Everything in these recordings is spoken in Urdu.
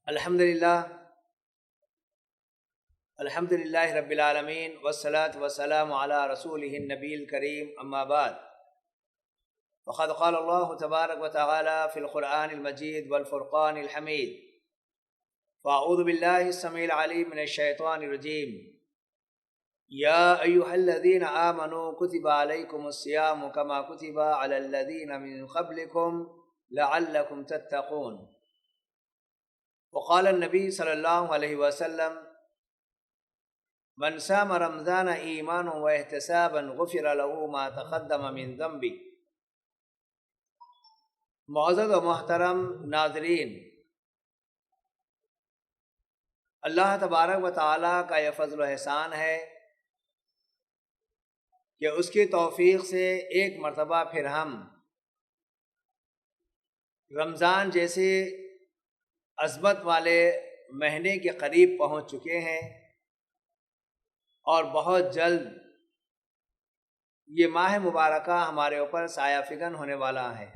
الحمد للہ رب العالمین والصلاة والسلام علی رسولہ النبی الکریم اما بعد فقد قال اللہ تبارک وتعالی فی القرآن المجید والفرقان الحمید فاعوذ باللہ السمیع العلیم من الشیطان الرجیم یا ایہا الذین آمنوا کتب علیکم الصیام کما کتب علی الذین من قبلکم لعلکم تتقون وقال النبی صلی اللہ علیہ وسلم من صام رمضان ایمانا واحتسابا غفر له ما تقدم من ذنبه۔ معزز و محترم ناظرین، اللہ تبارک و تعالیٰ کا یہ فضل و احسان ہے کہ اس کی توفیق سے ایک مرتبہ پھر ہم رمضان جیسے عظمت والے مہینے کے قریب پہنچ چکے ہیں، اور بہت جلد یہ ماہ مبارکہ ہمارے اوپر سایہ فگن ہونے والا ہے۔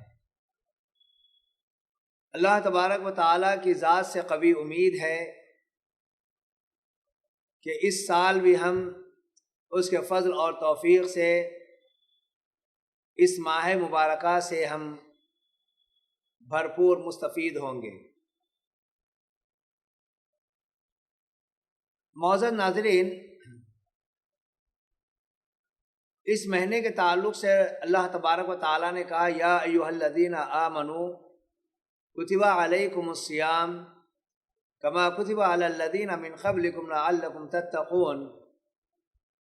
اللہ تبارک و تعالیٰ کی ذات سے قوی امید ہے کہ اس سال بھی ہم اس کے فضل اور توفیق سے اس ماہ مبارکہ سے ہم بھرپور مستفید ہوں گے۔ معزز ناظرین، اس مہینے کے تعلق سے اللہ تبارک و تعالیٰ نے کہا یا ایھا الذین آمنوا کتب علیکم الصیام کما کتب علی الذین من قبلکم لعلکم تتقون،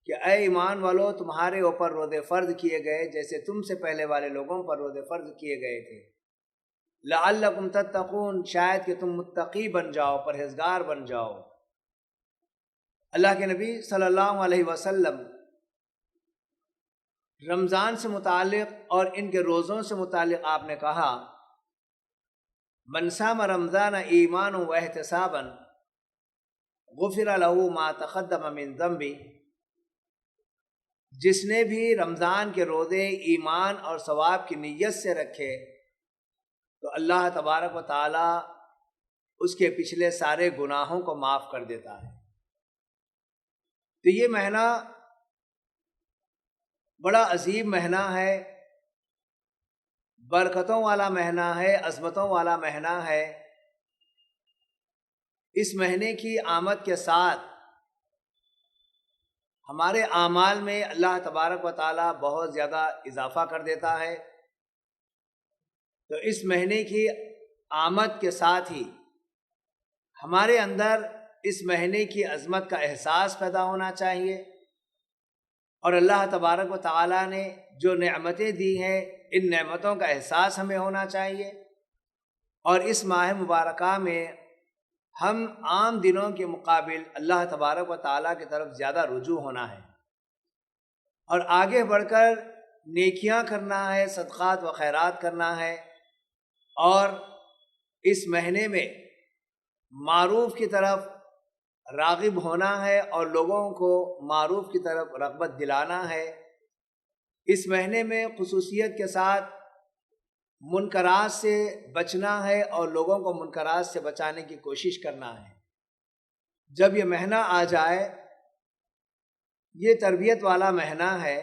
کہ اے ایمان والو، تمہارے اوپر روزے فرض کیے گئے جیسے تم سے پہلے والے لوگوں پر روزے فرض کیے گئے تھے۔ لعلکم تتقون، شاید کہ تم متقی بن جاؤ، پرہیزگار بن جاؤ۔ اللہ کے نبی صلی اللہ علیہ وسلم رمضان سے متعلق اور ان کے روزوں سے متعلق آپ نے کہا من صام رمضان ایمانا واحتسابا غفر له ما تقدم من ذنبه، جس نے بھی رمضان کے روزے ایمان اور ثواب کی نیت سے رکھے تو اللہ تبارک و تعالی اس کے پچھلے سارے گناہوں کو معاف کر دیتا ہے۔ تو یہ مہینہ بڑا عظیم مہینہ ہے، برکتوں والا مہینہ ہے، عظمتوں والا مہینہ ہے۔ اس مہینے کی آمد کے ساتھ ہمارے اعمال میں اللہ تبارک و تعالیٰ بہت زیادہ اضافہ کر دیتا ہے۔ تو اس مہینے کی آمد کے ساتھ ہی ہمارے اندر اس مہینے کی عظمت کا احساس پیدا ہونا چاہیے، اور اللہ تبارک و تعالیٰ نے جو نعمتیں دی ہیں ان نعمتوں کا احساس ہمیں ہونا چاہیے، اور اس ماہ مبارکہ میں ہم عام دنوں کے مقابل اللہ تبارک و تعالیٰ کی طرف زیادہ رجوع ہونا ہے، اور آگے بڑھ کر نیکیاں کرنا ہے، صدقات و خیرات کرنا ہے، اور اس مہینے میں معروف کی طرف راغب ہونا ہے اور لوگوں کو معروف کی طرف رغبت دلانا ہے۔ اس مہینے میں خصوصیت کے ساتھ منکرات سے بچنا ہے اور لوگوں کو منکرات سے بچانے کی کوشش کرنا ہے۔ جب یہ مہینہ آ جائے، یہ تربیت والا مہینہ ہے،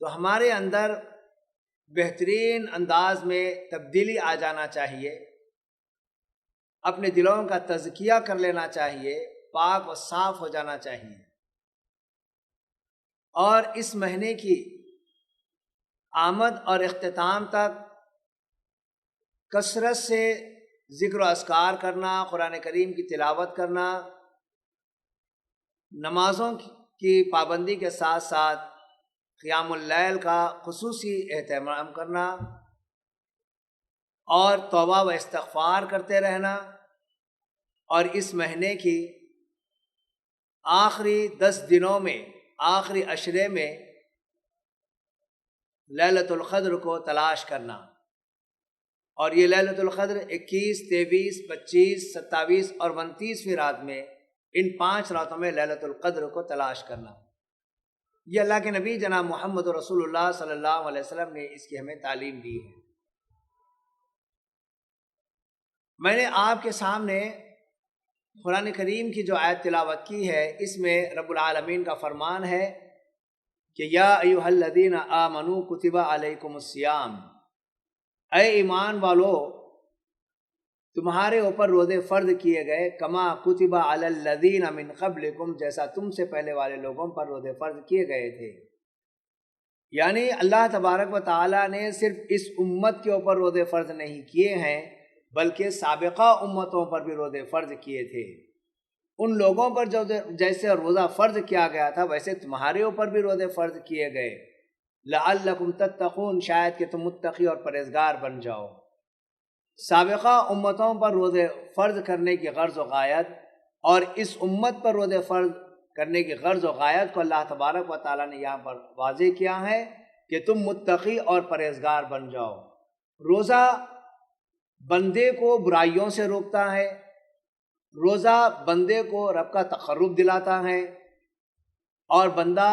تو ہمارے اندر بہترین انداز میں تبدیلی آ جانا چاہیے، اپنے دلوں کا تزکیہ کر لینا چاہیے، پاک و صاف ہو جانا چاہیے، اور اس مہینے کی آمد اور اختتام تک کثرت سے ذکر و اذکار کرنا، قرآن کریم کی تلاوت کرنا، نمازوں کی پابندی کے ساتھ ساتھ قیام اللیل کا خصوصی اہتمام کرنا، اور توبہ و استغفار کرتے رہنا، اور اس مہینے کی آخری 10 دنوں میں، آخری عشرے میں لیلۃ القدر کو تلاش کرنا، اور یہ لیلۃ القدر 21، 23، 25، 27 اور 29ویں رات میں، ان 5 راتوں میں لیلۃ القدر کو تلاش کرنا۔ یہ اللہ کے نبی جناب محمد رسول اللہ صلی اللہ علیہ وسلم نے اس کی ہمیں تعلیم دی ہے۔ میں نے آپ کے سامنے قرآن کریم کی جو آیت تلاوت کی ہے، اس میں رب العالمین کا فرمان ہے کہ یا ایھا الذین آمنوا کتب علیکم الصیام، اے ایمان والو تمہارے اوپر روزے فرض کیے گئے، کما کتب علی الذین من قبلکم، جیسا تم سے پہلے والے لوگوں پر روزے فرض کیے گئے تھے۔ یعنی اللہ تبارک و تعالیٰ نے صرف اس امت کے اوپر روزے فرض نہیں کیے ہیں، بلکہ سابقہ امتوں پر بھی روزے فرض کیے تھے۔ ان لوگوں پر جو جیسے روزہ فرض کیا گیا تھا، ویسے تمہارے اوپر بھی روزے فرض کیے گئے، لعلکم تتقون، شاید کہ تم متقی اور پرہیزگار بن جاؤ۔ سابقہ امتوں پر روزے فرض کرنے کی غرض و غایت اور اس امت پر روزے فرض کرنے کی غرض و غایت کو اللہ تبارک و تعالیٰ نے یہاں پر واضح کیا ہے کہ تم متقی اور پرہیزگار بن جاؤ۔ روزہ بندے کو برائیوں سے روکتا ہے، روزہ بندے کو رب کا تقرب دلاتا ہے، اور بندہ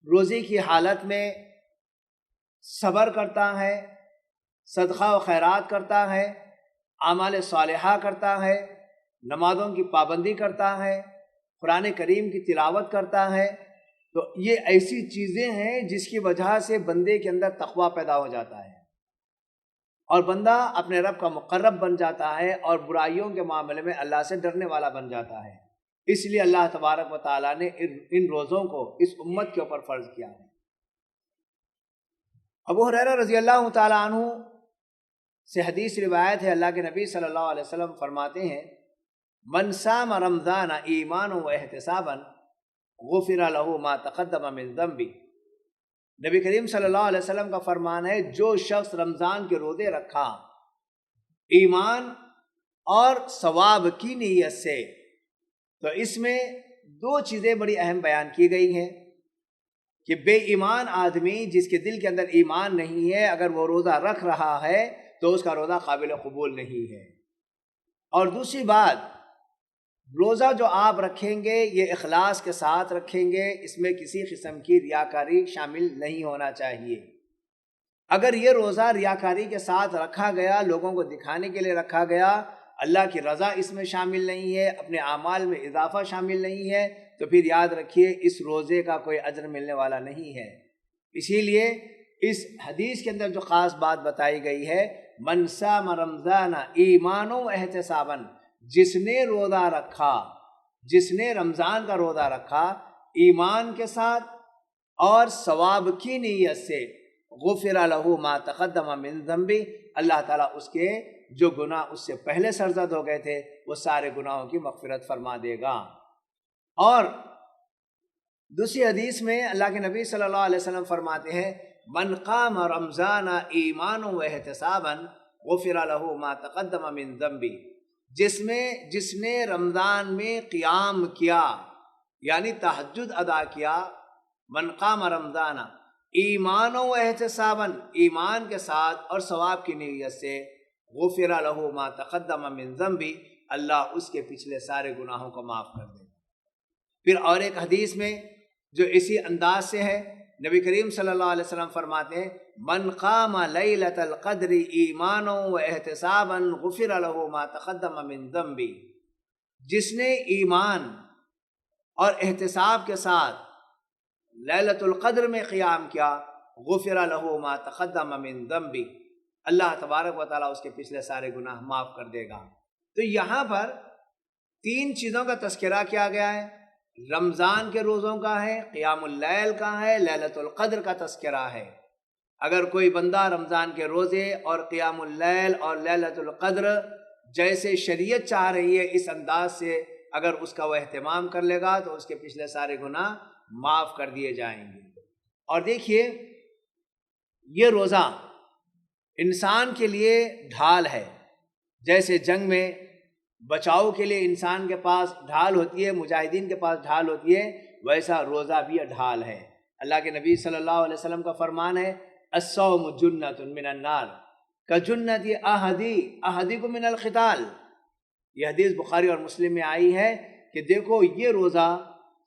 روزے کی حالت میں صبر کرتا ہے، صدقہ و خیرات کرتا ہے، اعمال صالحہ کرتا ہے، نمازوں کی پابندی کرتا ہے، قرآن کریم کی تلاوت کرتا ہے۔ تو یہ ایسی چیزیں ہیں جس کی وجہ سے بندے کے اندر تقویٰ پیدا ہو جاتا ہے، اور بندہ اپنے رب کا مقرب بن جاتا ہے، اور برائیوں کے معاملے میں اللہ سے ڈرنے والا بن جاتا ہے۔ اس لیے اللہ تبارک و تعالیٰ نے ان روزوں کو اس امت کے اوپر فرض کیا ہے۔ ابو ہریرہ رضی اللہ تعالیٰ عنہ سے حدیث روایت ہے، اللہ کے نبی صلی اللہ علیہ وسلم فرماتے ہیں، من صام رمضان ایمانا و احتسابا غفر له ما تقدم من ذنبہ۔ نبی کریم صلی اللہ علیہ وسلم کا فرمان ہے، جو شخص رمضان کے روزے رکھا ایمان اور ثواب کی نیت سے، تو اس میں دو چیزیں بڑی اہم بیان کی گئی ہیں کہ بے ایمان آدمی جس کے دل کے اندر ایمان نہیں ہے، اگر وہ روزہ رکھ رہا ہے تو اس کا روزہ قابل قبول نہیں ہے۔ اور دوسری بات، روزہ جو آپ رکھیں گے یہ اخلاص کے ساتھ رکھیں گے، اس میں کسی قسم کی ریاکاری شامل نہیں ہونا چاہیے۔ اگر یہ روزہ ریاکاری کے ساتھ رکھا گیا، لوگوں کو دکھانے کے لیے رکھا گیا، اللہ کی رضا اس میں شامل نہیں ہے، اپنے اعمال میں اضافہ شامل نہیں ہے، تو پھر یاد رکھیے اس روزے کا کوئی اجر ملنے والا نہیں ہے۔ اسی لیے اس حدیث کے اندر جو خاص بات بتائی گئی ہے، من صام رمضان ایمانا و احتسابا، جس نے روزہ رکھا، جس نے رمضان کا روزہ رکھا ایمان کے ساتھ اور ثواب کی نیت سے، غفر له ما تقدم من ذنبہ، اللہ تعالیٰ اس کے جو گناہ اس سے پہلے سرزد ہو گئے تھے وہ سارے گناہوں کی مغفرت فرما دے گا۔ اور دوسری حدیث میں اللہ کے نبی صلی اللہ علیہ وسلم فرماتے ہیں، من قام رمضان ایمانا و احتسابا غفر له ما تقدم من ذنبہ، جس نے رمضان میں قیام کیا یعنی تہجد ادا کیا، من قام رمضان ایمانا و احتسابا، ایمان کے ساتھ اور ثواب کی نیت سے، غفر له ما تقدم من ذنبہ، اللہ اس کے پچھلے سارے گناہوں کو معاف کر دے گا۔ پھر اور ایک حدیث میں جو اسی انداز سے ہے، نبی کریم صلی اللہ علیہ وسلم فرماتے ہیں، من قام لیلۃ القدر ایمانا و احتسابا غفر له ما تقدم من ذنبہ، جس نے ایمان اور احتساب کے ساتھ لیلۃ القدر میں قیام کیا، غفر له ما تقدم من ذنبہ، اللہ تبارک و تعالیٰ اس کے پچھلے سارے گناہ معاف کر دے گا۔ تو یہاں پر تین چیزوں کا تذکرہ کیا گیا ہے، رمضان کے روزوں کا ہے، قیام اللیل کا ہے، لیلۃ القدر کا تذکرہ ہے۔ اگر کوئی بندہ رمضان کے روزے اور قیام اللیل اور لیلۃ القدر جیسے شریعت چاہ رہی ہے اس انداز سے اگر اس کا وہ اہتمام کر لے گا تو اس کے پچھلے سارے گناہ معاف کر دیے جائیں گے۔ اور دیکھیے، یہ روزہ انسان کے لیے ڈھال ہے، جیسے جنگ میں بچاؤ کے لیے انسان کے پاس ڈھال ہوتی ہے، مجاہدین کے پاس ڈھال ہوتی ہے، ویسا روزہ بھی ڈھال ہے۔ اللہ کے نبی صلی اللہ علیہ وسلم کا فرمان ہے، الصوم جنۃ من النار کجنۃ احدکم من القتال۔ یہ حدیث بخاری اور مسلم میں آئی ہے کہ دیکھو یہ روزہ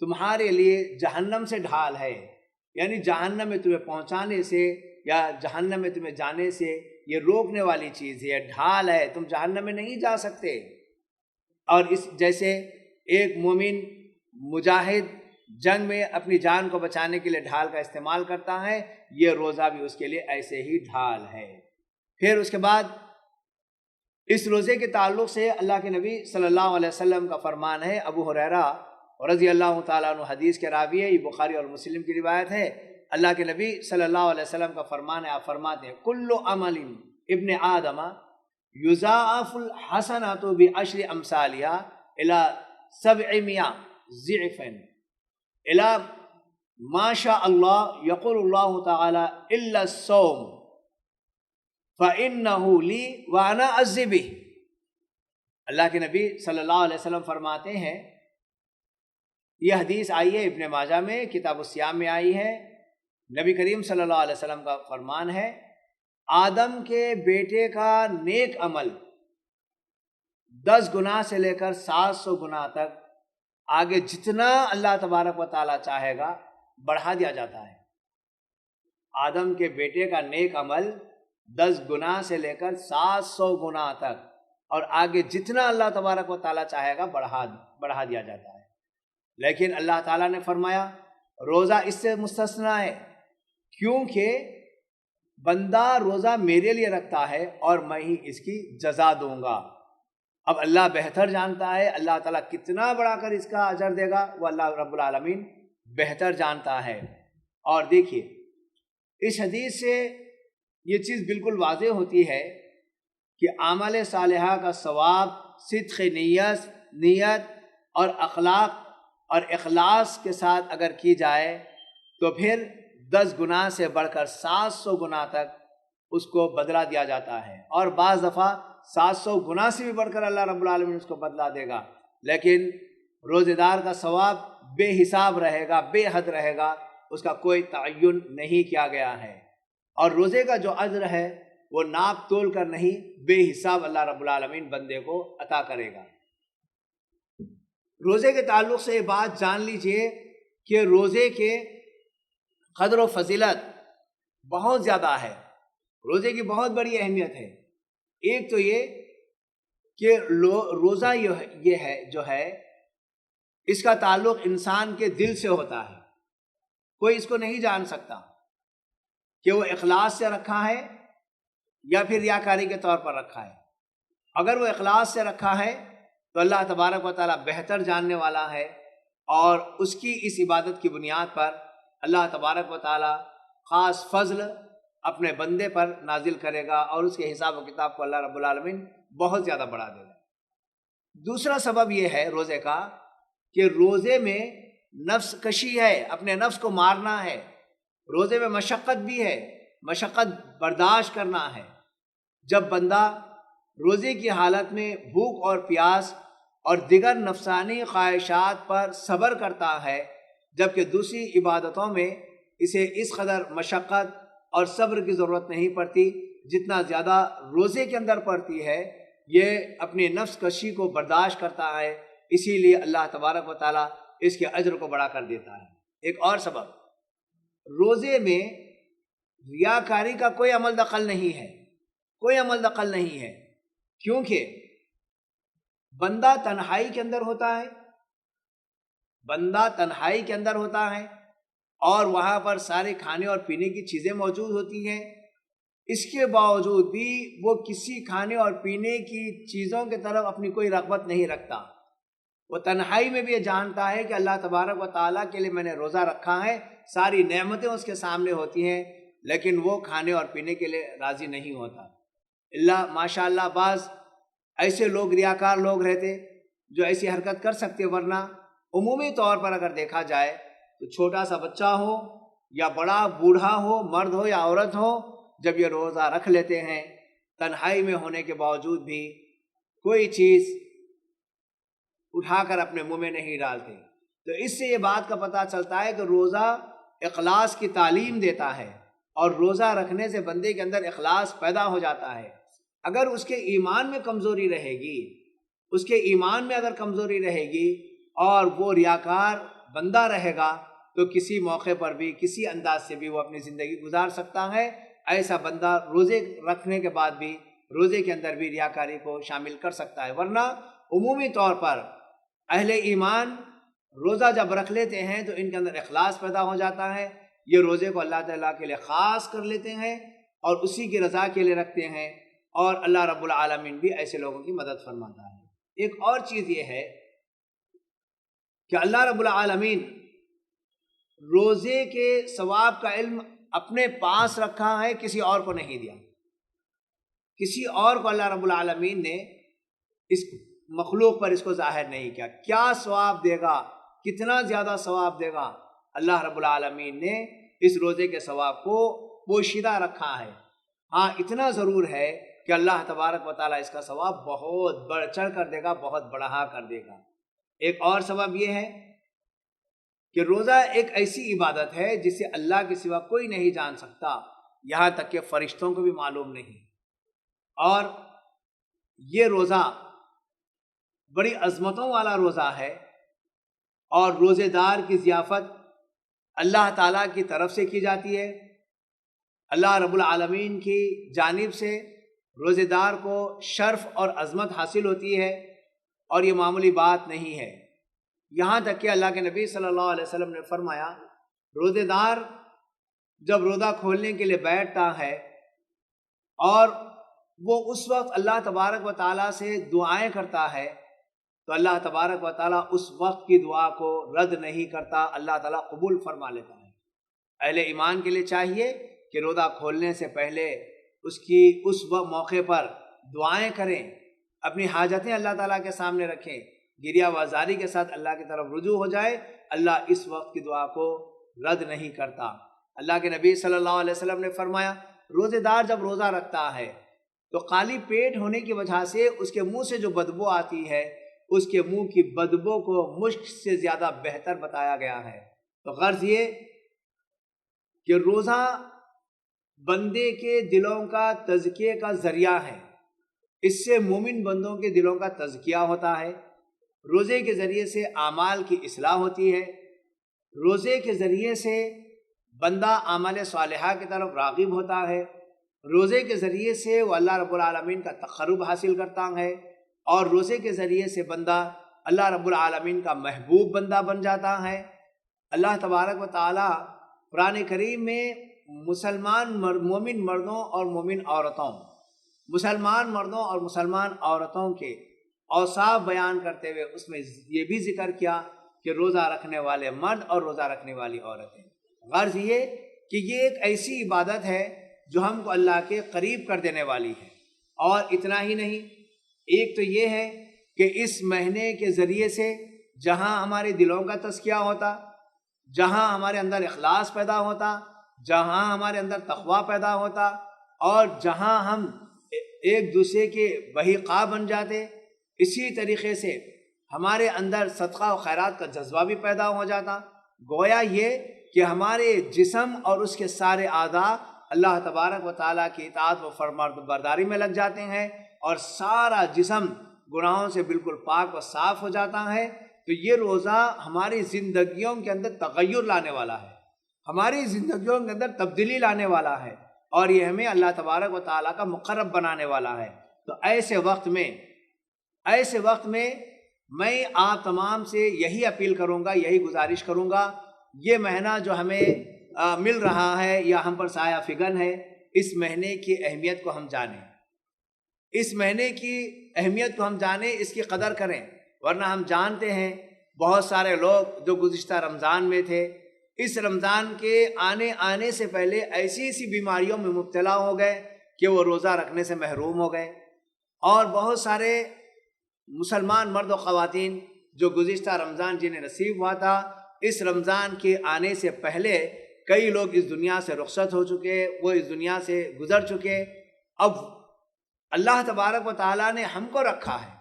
تمہارے لیے جہنم سے ڈھال ہے، یعنی جہنم میں تمہیں پہنچانے سے یا جہنم میں تمہیں جانے سے یہ روکنے والی چیز ہے، یہ ڈھال ہے، تم جہنم میں نہیں جا سکتے۔ اور اس جیسے ایک مومن مجاہد جنگ میں اپنی جان کو بچانے کے لیے ڈھال کا استعمال کرتا ہے، یہ روزہ بھی اس کے لیے ایسے ہی ڈھال ہے۔ پھر اس کے بعد اس روزے کے تعلق سے اللہ کے نبی صلی اللہ علیہ وسلم کا فرمان ہے، ابو ہریرہ رضی اللہ تعالیٰ عنہ حدیث کے راوی ہے، یہ بخاری اور مسلم کی روایت ہے۔ اللہ کے نبی صلی اللہ علیہ وسلم کا فرمان ہے، آپ فرماتے ہیں کل عمل ابن آدم یضاعف الحسنات بعشر امثالها الى 700 ضعف الى ما شاء اللہ یقول اللہ تعالی الا الصوم فانه لی وانا اجزی بہ۔ اللہ کے نبی صلی اللہ علیہ وسلم فرماتے ہیں، یہ حدیث آئی ہے ابن ماجہ میں، کتاب الصیام میں آئی ہے، نبی کریم صلی اللہ علیہ وسلم کا فرمان ہے، آدم کے بیٹے کا نیک عمل 10 گنا سے لے کر 700 گنا تک آگے جتنا اللہ تبارک و تعالیٰ چاہے گا بڑھا دیا جاتا ہے۔ آدم کے بیٹے کا نیک عمل 10 گنا سے لے کر 700 گنا تک اور آگے جتنا اللہ تبارک و تعالیٰ چاہے گا بڑھا دیا جاتا ہے۔ لیکن اللہ تعالیٰ نے فرمایا روزہ اس سے مستثنا ہے، کیونکہ بندہ روزہ میرے لیے رکھتا ہے اور میں ہی اس کی جزا دوں گا۔ اب اللہ بہتر جانتا ہے، اللہ تعالیٰ کتنا بڑھا کر اس کا اجر دے گا وہ اللہ رب العالمین بہتر جانتا ہے۔ اور دیکھیے اس حدیث سے یہ چیز بالکل واضح ہوتی ہے کہ اعمال صالحہ کا ثواب صدق نیت اور اخلاق اور اخلاص کے ساتھ اگر کی جائے تو پھر 10 گنا سے بڑھ کر 700 گنا تک اس کو بدلہ دیا جاتا ہے، اور بعض دفعہ 700 گنا سے بھی بڑھ کر اللہ رب العالمین اس کو بدلہ دے گا۔ لیکن روزے دار کا ثواب بے حساب رہے گا، بے حد رہے گا، اس کا کوئی تعین نہیں کیا گیا ہے۔ اور روزے کا جو اجر ہے وہ ناپ تول کر نہیں، بے حساب اللہ رب العالمین بندے کو عطا کرے گا۔ روزے کے تعلق سے یہ بات جان لیجئے کہ روزے کے قدر و فضیلت بہت زیادہ ہے، روزے کی بہت بڑی اہمیت ہے۔ ایک تو یہ کہ روزہ یہ ہے جو ہے اس کا تعلق انسان کے دل سے ہوتا ہے، کوئی اس کو نہیں جان سکتا کہ وہ اخلاص سے رکھا ہے یا پھر ریاکاری کے طور پر رکھا ہے۔ اگر وہ اخلاص سے رکھا ہے تو اللہ تبارک و تعالیٰ بہتر جاننے والا ہے، اور اس کی اس عبادت کی بنیاد پر اللہ تبارک و تعالیٰ خاص فضل اپنے بندے پر نازل کرے گا، اور اس کے حساب و کتاب کو اللہ رب العالمین بہت زیادہ بڑھا دے گا۔ دوسرا سبب یہ ہے روزے کا کہ روزے میں نفس کشی ہے، اپنے نفس کو مارنا ہے، روزے میں مشقت بھی ہے، مشقت برداشت کرنا ہے۔ جب بندہ روزے کی حالت میں بھوک اور پیاس اور دیگر نفسانی خواہشات پر صبر کرتا ہے، جبکہ دوسری عبادتوں میں اسے اس قدر مشقت اور صبر کی ضرورت نہیں پڑتی جتنا زیادہ روزے کے اندر پڑتی ہے، یہ اپنی نفس کشی کو برداشت کرتا ہے، اسی لیے اللہ تبارک و تعالیٰ اس کے اجر کو بڑھا کر دیتا ہے۔ ایک اور سبب، روزے میں ریاکاری کا کوئی عمل دخل نہیں ہے، کوئی عمل دخل نہیں ہے، کیونکہ بندہ تنہائی کے اندر ہوتا ہے، بندہ تنہائی کے اندر ہوتا ہے، اور وہاں پر سارے کھانے اور پینے کی چیزیں موجود ہوتی ہیں، اس کے باوجود بھی وہ کسی کھانے اور پینے کی چیزوں کی طرف اپنی کوئی رغبت نہیں رکھتا۔ وہ تنہائی میں بھی یہ جانتا ہے کہ اللہ تبارک و تعالیٰ کے لیے میں نے روزہ رکھا ہے، ساری نعمتیں اس کے سامنے ہوتی ہیں، لیکن وہ کھانے اور پینے کے لیے راضی نہیں ہوتا۔ اللہ ماشاء اللہ بعض ایسے لوگ ریاکار لوگ رہتے جو ایسی حرکت کر سکتے، ورنہ عمومی طور پر اگر دیکھا جائے تو چھوٹا سا بچہ ہو یا بڑا بوڑھا ہو، مرد ہو یا عورت ہو، جب یہ روزہ رکھ لیتے ہیں تنہائی میں ہونے کے باوجود بھی کوئی چیز اٹھا کر اپنے منہ میں نہیں ڈالتے۔ تو اس سے یہ بات کا پتہ چلتا ہے کہ روزہ اخلاص کی تعلیم دیتا ہے، اور روزہ رکھنے سے بندے کے اندر اخلاص پیدا ہو جاتا ہے۔ اگر اس کے ایمان میں کمزوری رہے گی، اس کے ایمان میں اگر کمزوری رہے گی اور وہ ریاکار بندہ رہے گا تو کسی موقع پر بھی کسی انداز سے بھی وہ اپنی زندگی گزار سکتا ہے، ایسا بندہ روزے رکھنے کے بعد بھی روزے کے اندر بھی ریاکاری کو شامل کر سکتا ہے، ورنہ عمومی طور پر اہل ایمان روزہ جب رکھ لیتے ہیں تو ان کے اندر اخلاص پیدا ہو جاتا ہے، یہ روزے کو اللہ تعالیٰ کے لیے خاص کر لیتے ہیں اور اسی کی رضا کے لیے رکھتے ہیں، اور اللہ رب العالمین بھی ایسے لوگوں کی مدد فرماتا ہے۔ ایک اور چیز یہ ہے کہ اللہ رب العالمین روزے کے ثواب کا علم اپنے پاس رکھا ہے، کسی اور کو نہیں دیا، کسی اور کو اللہ رب العالمین نے اس مخلوق پر اس کو ظاہر نہیں کیا۔ کیا ثواب دے گا، کتنا زیادہ ثواب دے گا، اللہ رب العالمین نے اس روزے کے ثواب کو پوشیدہ رکھا ہے۔ ہاں اتنا ضرور ہے کہ اللہ تبارک و تعالیٰ اس کا ثواب بہت بڑھ چڑھ کر دے گا، بہت بڑھا کر دے گا۔ ایک اور سبب یہ ہے کہ روزہ ایک ایسی عبادت ہے جسے اللہ کے سوا کوئی نہیں جان سکتا، یہاں تک کہ فرشتوں کو بھی معلوم نہیں، اور یہ روزہ بڑی عظمتوں والا روزہ ہے، اور روزے دار کی ضیافت اللہ تعالیٰ کی طرف سے کی جاتی ہے۔ اللہ رب العالمین کی جانب سے روزے دار کو شرف اور عظمت حاصل ہوتی ہے، اور یہ معمولی بات نہیں ہے، یہاں تک کہ اللہ کے نبی صلی اللہ علیہ وسلم نے فرمایا روزے دار جب روزہ کھولنے کے لیے بیٹھتا ہے اور وہ اس وقت اللہ تبارک و تعالیٰ سے دعائیں کرتا ہے تو اللہ تبارک و تعالیٰ اس وقت کی دعا کو رد نہیں کرتا، اللہ تعالیٰ قبول فرما لیتا ہے۔ اہل ایمان کے لیے چاہیے کہ روزہ کھولنے سے پہلے اس موقع پر دعائیں کریں، اپنی حاجتیں اللہ تعالیٰ کے سامنے رکھیں، گریہ وزاری کے ساتھ اللہ کی طرف رجوع ہو جائے، اللہ اس وقت کی دعا کو رد نہیں کرتا۔ اللہ کے نبی صلی اللہ علیہ وسلم نے فرمایا روزے دار جب روزہ رکھتا ہے تو خالی پیٹ ہونے کی وجہ سے اس کے منہ سے جو بدبو آتی ہے، اس کے منہ کی بدبو کو مشک سے زیادہ بہتر بتایا گیا ہے۔ تو غرض یہ کہ روزہ بندے کے دلوں کا تزکیے کا ذریعہ ہے، اس سے مومن بندوں کے دلوں کا تزکیہ ہوتا ہے، روزے کے ذریعے سے اعمال کی اصلاح ہوتی ہے، روزے کے ذریعے سے بندہ اعمال صالحہ کی طرف راغب ہوتا ہے، روزے کے ذریعے سے وہ اللہ رب العالمین کا تقرب حاصل کرتا ہے، اور روزے کے ذریعے سے بندہ اللہ رب العالمین کا محبوب بندہ بن جاتا ہے۔ اللہ تبارک و تعالی قرآن کریم میں مومن مردوں اور مومن عورتوں، مسلمان مردوں اور مسلمان عورتوں کے اوصاف بیان کرتے ہوئے اس میں یہ بھی ذکر کیا کہ روزہ رکھنے والے مرد اور روزہ رکھنے والی عورتیں۔ غرض یہ کہ یہ ایک ایسی عبادت ہے جو ہم کو اللہ کے قریب کر دینے والی ہے، اور اتنا ہی نہیں، ایک تو یہ ہے کہ اس مہینے کے ذریعے سے جہاں ہمارے دلوں کا تزکیہ ہوتا، جہاں ہمارے اندر اخلاص پیدا ہوتا، جہاں ہمارے اندر تقویٰ پیدا ہوتا، اور جہاں ہم ایک دوسرے کے بہیقاں بن جاتے، اسی طریقے سے ہمارے اندر صدقہ و خیرات کا جذبہ بھی پیدا ہو جاتا۔ گویا یہ کہ ہمارے جسم اور اس کے سارے اعضاء اللہ تبارک و تعالیٰ کی اطاعت و فرمانبرداری میں لگ جاتے ہیں، اور سارا جسم گناہوں سے بالکل پاک و صاف ہو جاتا ہے۔ تو یہ روزہ ہماری زندگیوں کے اندر تغیر لانے والا ہے، ہماری زندگیوں کے اندر تبدیلی لانے والا ہے، اور یہ ہمیں اللہ تبارک و تعالیٰ کا مقرب بنانے والا ہے۔ تو ایسے وقت میں میں آپ تمام سے یہی اپیل کروں گا، یہی گزارش کروں گا، یہ مہینہ جو ہمیں مل رہا ہے یا ہم پر سایہ فگن ہے، اس مہینے کی اہمیت کو ہم جانیں، اس مہینے کی اہمیت کو ہم جانیں، اس کی قدر کریں، ورنہ ہم جانتے ہیں بہت سارے لوگ جو گزشتہ رمضان میں تھے، اس رمضان کے آنے سے پہلے ایسی بیماریوں میں مبتلا ہو گئے کہ وہ روزہ رکھنے سے محروم ہو گئے، اور بہت سارے مسلمان مرد و خواتین جو گزشتہ رمضان جنہیں نصیب ہوا تھا، اس رمضان کے آنے سے پہلے کئی لوگ اس دنیا سے رخصت ہو چکے، وہ اس دنیا سے گزر چکے۔ اب اللہ تبارک و تعالیٰ نے ہم کو رکھا ہے،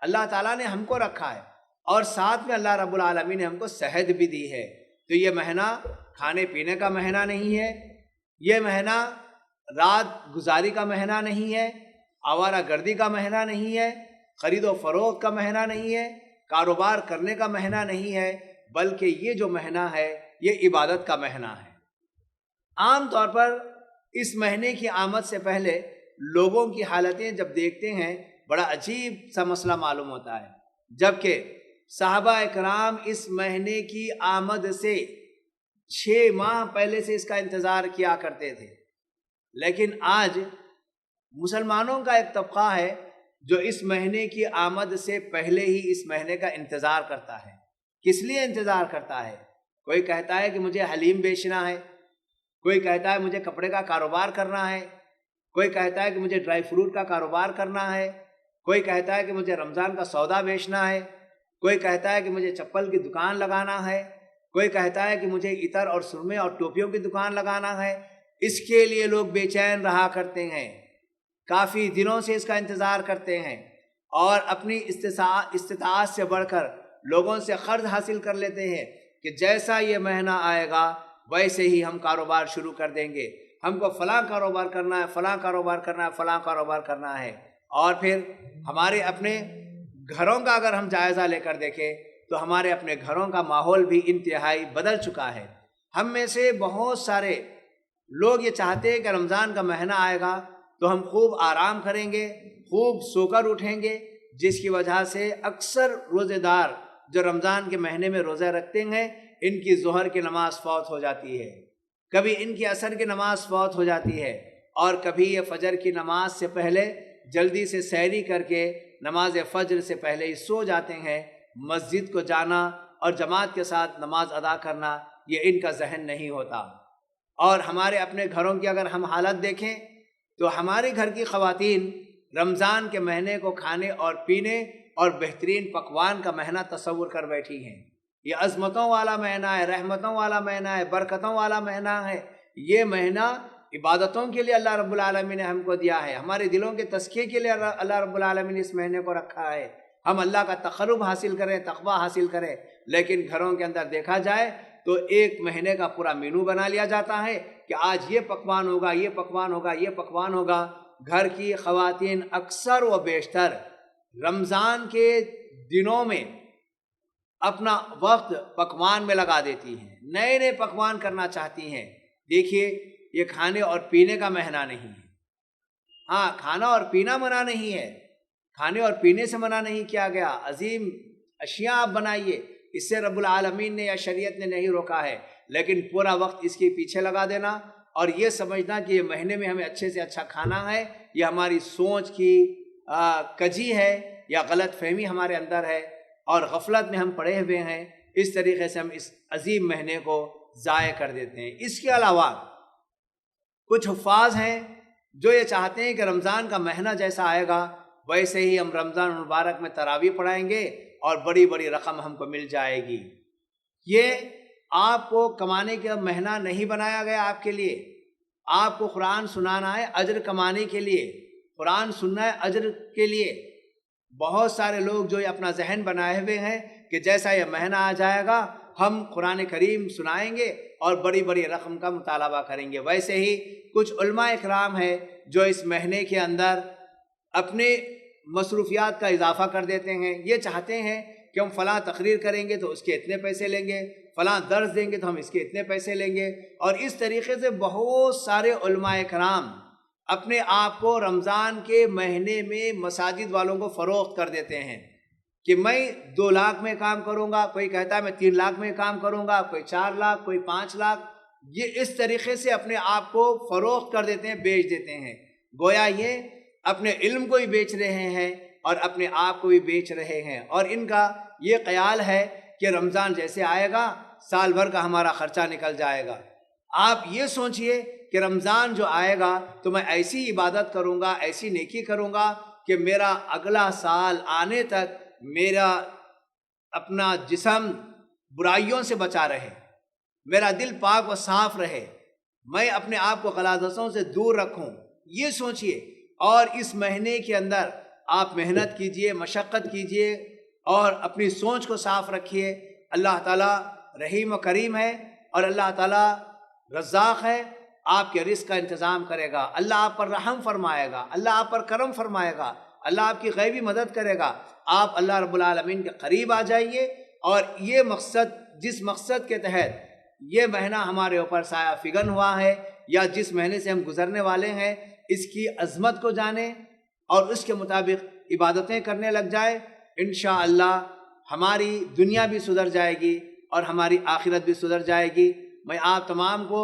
اللہ تعالیٰ نے ہم کو رکھا ہے، اور ساتھ میں اللہ رب العالمین نے ہم کو صحت بھی دی ہے۔ تو یہ مہینہ کھانے پینے کا مہینہ نہیں ہے، یہ مہینہ رات گزاری کا مہینہ نہیں ہے، آوارہ گردی کا مہینہ نہیں ہے، خرید و فروخت کا مہینہ نہیں ہے، کاروبار کرنے کا مہینہ نہیں ہے، بلکہ یہ جو مہینہ ہے یہ عبادت کا مہینہ ہے۔ عام طور پر اس مہینے کی آمد سے پہلے لوگوں کی حالتیں جب دیکھتے ہیں بڑا عجیب سا مسئلہ معلوم ہوتا ہے، جبکہ صحابہ اکرام اس مہینے کی آمد سے 6 ماہ پہلے سے اس کا انتظار کیا کرتے تھے، لیکن آج مسلمانوں کا ایک طبقہ ہے جو اس مہینے کی آمد سے پہلے ہی اس مہینے کا انتظار کرتا ہے۔ کس لیے انتظار کرتا ہے؟ کوئی کہتا ہے کہ مجھے حلیم بیچنا ہے، کوئی کہتا ہے مجھے کپڑے کا کاروبار کرنا ہے، کوئی کہتا ہے کہ مجھے ڈرائی فروٹ کا کاروبار کرنا ہے، کوئی کہتا ہے کہ مجھے رمضان کا سودا بیچنا ہے، کوئی کہتا ہے کہ مجھے چپل کی دکان لگانا ہے، کوئی کہتا ہے کہ مجھے عطر اور سرمے اور ٹوپیوں کی دکان لگانا ہے۔ اس کے لیے لوگ بے چین رہا کرتے ہیں، کافی دنوں سے اس کا انتظار کرتے ہیں، اور اپنی استطاعت سے بڑھ کر لوگوں سے قرض حاصل کر لیتے ہیں کہ جیسا یہ مہینہ آئے گا ویسے ہی ہم کاروبار شروع کر دیں گے، ہم کو فلاں کاروبار کرنا ہے، فلاں کاروبار کرنا ہے، فلاں کاروبار کرنا ہے۔ اور پھر ہمارے اپنے گھروں کا اگر ہم جائزہ لے کر دیکھیں تو ہمارے اپنے گھروں کا ماحول بھی انتہائی بدل چکا ہے۔ ہم میں سے بہت سارے لوگ یہ چاہتے ہیں کہ رمضان کا مہینہ آئے گا تو ہم خوب آرام کریں گے، خوب سو کر اٹھیں گے، جس کی وجہ سے اکثر روزے دار جو رمضان کے مہینے میں روزہ رکھتے ہیں ان کی ظہر کی نماز فوت ہو جاتی ہے، کبھی ان کی عصر کی نماز فوت ہو جاتی ہے، اور کبھی یہ فجر کی نماز سے پہلے جلدی سے سحری کر کے نماز فجر سے پہلے ہی سو جاتے ہیں۔ مسجد کو جانا اور جماعت کے ساتھ نماز ادا کرنا یہ ان کا ذہن نہیں ہوتا۔ اور ہمارے اپنے گھروں کی اگر ہم حالت دیکھیں تو ہمارے گھر کی خواتین رمضان کے مہینے کو کھانے اور پینے اور بہترین پکوان کا مہینہ تصور کر بیٹھی ہیں۔ یہ عظمتوں والا مہینہ ہے، رحمتوں والا مہینہ ہے، برکتوں والا مہینہ ہے۔ یہ مہینہ عبادتوں کے لیے اللہ رب العالمین نے ہم کو دیا ہے، ہمارے دلوں کے تزکیے کے لیے اللہ رب العالمین نے اس مہینے کو رکھا ہے، ہم اللہ کا تقرب حاصل کریں، تقویٰ حاصل کریں۔ لیکن گھروں کے اندر دیکھا جائے تو ایک مہینے کا پورا مینو بنا لیا جاتا ہے کہ آج یہ پکوان ہوگا، یہ پکوان ہوگا، یہ پکوان ہوگا۔ گھر کی خواتین اکثر و بیشتر رمضان کے دنوں میں اپنا وقت پکوان میں لگا دیتی ہیں، نئے نئے پکوان کرنا چاہتی ہیں۔ دیکھیے یہ کھانے اور پینے کا مہینہ نہیں ہے، ہاں کھانا اور پینا منع نہیں ہے، کھانے اور پینے سے منع نہیں کیا گیا، عظیم اشیاء آپ بنائیے، اس سے رب العالمین نے یا شریعت نے نہیں روکا ہے، لیکن پورا وقت اس کے پیچھے لگا دینا اور یہ سمجھنا کہ یہ مہینے میں ہمیں اچھے سے اچھا کھانا ہے، یہ ہماری سوچ کی کجی ہے یا غلط فہمی ہمارے اندر ہے اور غفلت میں ہم پڑے ہوئے ہیں۔ اس طریقے سے ہم اس عظیم مہینے کو ضائع کر دیتے ہیں۔ اس کے علاوہ کچھ حفاظ ہیں جو یہ چاہتے ہیں کہ رمضان کا مہینہ جیسا آئے گا ویسے ہی ہم رمضان مبارک میں تراویح پڑھائیں گے اور بڑی بڑی رقم ہم کو مل جائے گی۔ یہ آپ کو کمانے کا مہینہ نہیں بنایا گیا آپ کے لیے، آپ کو قرآن سنانا ہے اجر کمانے کے لیے، قرآن سننا ہے اجر کے لیے۔ بہت سارے لوگ جو اپنا ذہن بنائے ہوئے ہیں کہ جیسا یہ مہینہ آ جائے گا ہم قرآن کریم سنائیں گے اور بڑی بڑی رقم کا مطالبہ کریں گے۔ ویسے ہی کچھ علماء اکرام ہیں جو اس مہینے کے اندر اپنے مصروفیات کا اضافہ کر دیتے ہیں، یہ چاہتے ہیں کہ ہم فلاں تقریر کریں گے تو اس کے اتنے پیسے لیں گے، فلاں درس دیں گے تو ہم اس کے اتنے پیسے لیں گے، اور اس طریقے سے بہت سارے علماء کرام اپنے آپ کو رمضان کے مہینے میں مساجد والوں کو فروخت کر دیتے ہیں کہ میں 2 لاکھ میں کام کروں گا، کوئی کہتا ہے میں 3 لاکھ میں کام کروں گا، کوئی 4 لاکھ، کوئی 5 لاکھ، یہ اس طریقے سے اپنے آپ کو فروخت کر دیتے ہیں، بیچ دیتے ہیں، گویا یہ اپنے علم کو بھی بیچ رہے ہیں اور اپنے آپ کو بھی بیچ رہے ہیں، اور ان کا یہ خیال ہے کہ رمضان جیسے آئے گا سال بھر کا ہمارا خرچہ نکل جائے گا۔ آپ یہ سوچئے کہ رمضان جو آئے گا تو میں ایسی عبادت کروں گا، ایسی نیکی کروں گا کہ میرا اگلا سال آنے تک میرا اپنا جسم برائیوں سے بچا رہے، میرا دل پاک و صاف رہے، میں اپنے آپ کو غلاظتوں سے دور رکھوں، یہ سوچئے۔ اور اس مہینے کے اندر آپ محنت کیجئے، مشقت کیجئے اور اپنی سوچ کو صاف رکھیے۔ اللہ تعالیٰ رحیم و کریم ہے اور اللہ تعالیٰ رزاق ہے، آپ کے رزق کا انتظام کرے گا، اللہ آپ پر رحم فرمائے گا، اللہ آپ پر کرم فرمائے گا، اللہ آپ کی غیبی مدد کرے گا۔ آپ اللہ رب العالمین کے قریب آ جائیے، اور یہ مقصد، جس مقصد کے تحت یہ مہینہ ہمارے اوپر سایہ فگن ہوا ہے، یا جس مہینے سے ہم گزرنے والے ہیں اس کی عظمت کو جانیں اور اس کے مطابق عبادتیں کرنے لگ جائے، انشاءاللہ ہماری دنیا بھی سدھر جائے گی اور ہماری آخرت بھی سدھر جائے گی۔ میں آپ تمام کو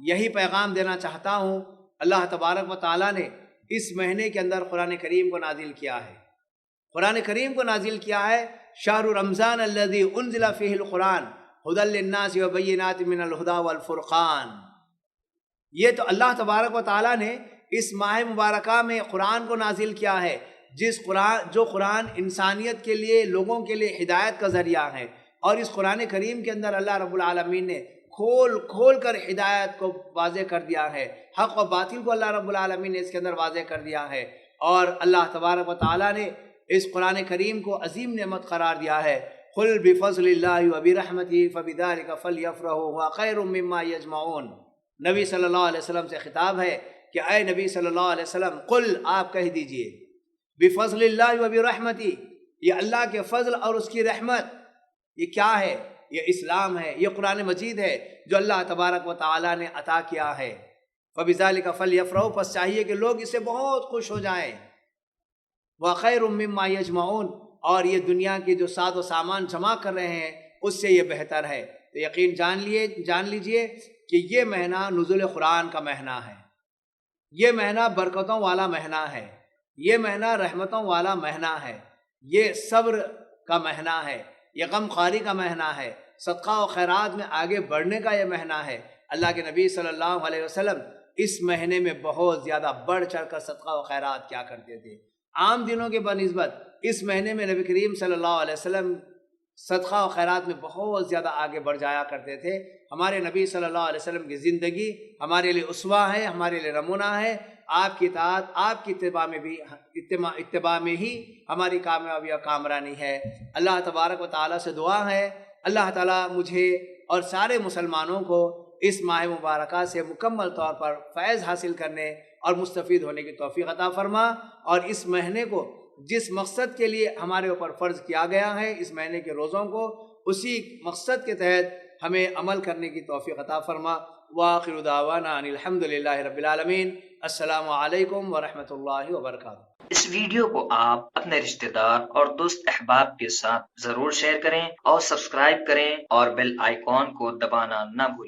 یہی پیغام دینا چاہتا ہوں، اللہ تبارک و تعالیٰ نے اس مہینے کے اندر قرآن کریم کو نازل کیا ہے، قرآن کریم کو نازل کیا ہے۔ شہر رمضان الذی انزل فیہ القرآن ھدی للناس وبینات من الھدی والفرقان، یہ تو اللہ تبارک و تعالیٰ نے اس ماہ مبارکہ میں قرآن کو نازل کیا ہے، جو قرآن انسانیت کے لیے، لوگوں کے لیے ہدایت کا ذریعہ ہے، اور اس قرآن کریم کے اندر اللہ رب العالمین نے کھول کر ہدایت کو واضح کر دیا ہے، حق و باطل کو اللہ رب العالمین نے اس کے اندر واضح کر دیا ہے، اور اللہ تبارک و تعالیٰ نے اس قرآن کریم کو عظیم نعمت قرار دیا ہے۔ قل بفضل اللہ وبرحمتہ فبذلک فلیفرحوا ھو خیر مما یجمعون، نبی صلی اللہ علیہ وسلم سے خطاب ہے کہ اے نبی صلی اللہ علیہ وسلم، قل آپ کہہ دیجئے، بفضل اللہ وبرحمتہ، یہ اللہ کے فضل اور اس کی رحمت، یہ کیا ہے؟ یہ اسلام ہے، یہ قرآن مجید ہے جو اللہ تبارک و تعالیٰ نے عطا کیا ہے۔ فبذلک فلیفرحوا، پس چاہیے کہ لوگ اس سے بہت خوش ہو جائیں۔ وخیر مما یجمعون، اور یہ دنیا کی جو ساز و سامان جمع کر رہے ہیں اس سے یہ بہتر ہے۔ تو یقین جان لیجئے کہ یہ مہینہ نزول قرآن کا مہینہ ہے، یہ مہینہ برکتوں والا مہینہ ہے، یہ مہینہ رحمتوں والا مہینہ ہے، یہ صبر کا مہینہ ہے، یہ غم خواری کا مہینہ ہے، صدقہ و خیرات میں آگے بڑھنے کا یہ مہینہ ہے۔ اللہ کے نبی صلی اللہ علیہ وسلم اس مہینے میں بہت زیادہ بڑھ چڑھ کر صدقہ و خیرات کیا کرتے تھے۔ عام دنوں کے بنسبت اس مہینے میں نبی کریم صلی اللہ علیہ وسلم صدقہ و خیرات میں بہت زیادہ آگے بڑھ جایا کرتے تھے۔ ہمارے نبی صلی اللہ علیہ وسلم کی زندگی ہمارے لیے اسوہ ہے، ہمارے لیے نمونہ ہے۔ آپ کی اطاعت، آپ کی اتباع میں ہی ہماری کامیابی اور کامرانی ہے۔ اللہ تبارک و تعالیٰ سے دعا ہے اللہ تعالیٰ مجھے اور سارے مسلمانوں کو اس ماہ مبارکہ سے مکمل طور پر فیض حاصل کرنے اور مستفید ہونے کی توفیق عطا فرما، اور اس مہینے کو جس مقصد کے لیے ہمارے اوپر فرض کیا گیا ہے، اس مہینے کے روزوں کو اسی مقصد کے تحت ہمیں عمل کرنے کی توفیق عطا فرما۔ وآخر دعوانا ان الحمد للہ رب العالمین۔ السلام علیکم ورحمۃ اللہ وبرکاتہ۔ اس ویڈیو کو آپ اپنے رشتہ دار اور دوست احباب کے ساتھ ضرور شیئر کریں اور سبسکرائب کریں اور بیل آئیکن کو دبانا نہ بھولیں۔